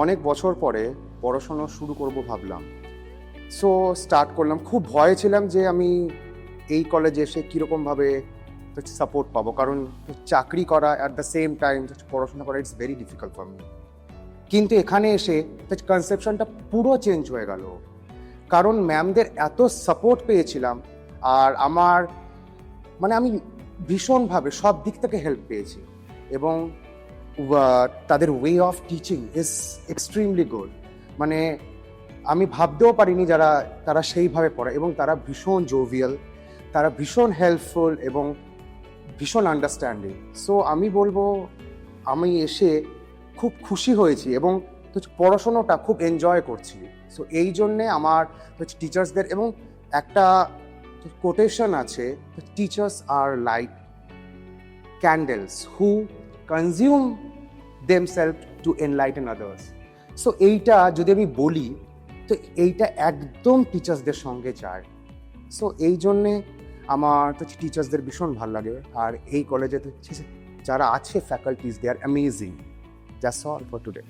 অনেক বছর পরে পড়াশোনা শুরু করব ভাবলাম। সো স্টার্ট করলাম। খুব ভয়ে ছিলাম যে আমি এই কলেজে এসে কীরকমভাবে সাপোর্ট পাবো, কারণ চাকরি করা অ্যাট দ্য সেম টাইম পড়াশোনা করা it's very difficult for me. কিন্তু এখানে এসে কনসেপশনটা পুরো চেঞ্জ হয়ে গেল, কারণ ম্যামদের এত সাপোর্ট পেয়েছিলাম। আর আমার আমি ভীষণভাবে সব দিক থেকে হেল্প পেয়েছি, এবং তাদের way of teaching is extremely good. আমি ভাবতেও পারিনি তারা সেইভাবে পড়ায়, এবং তারা ভীষণ জোভিয়াল, তারা ভীষণ হেল্পফুল এবং ভীষণ আন্ডারস্ট্যান্ডিং। সো আমি বলবো আমি এসে খুব খুশি হয়েছি এবং পড়াশোনাটা খুব এনজয় করছি। সো এই জন্যে আমার টিচার্সদের, এবং একটা কোটেশন আছে, teachers are like candles who consume themselves to enlighten others. So এইটা যদি আমি বলি তো এইটা একদম টিচার্সদের সঙ্গে যায়। সো এই জন্যে আমার টিচার্সদের ভীষণ ভালো লাগে। আর এই কলেজে যারা আছে faculties, they are amazing. That's all for today.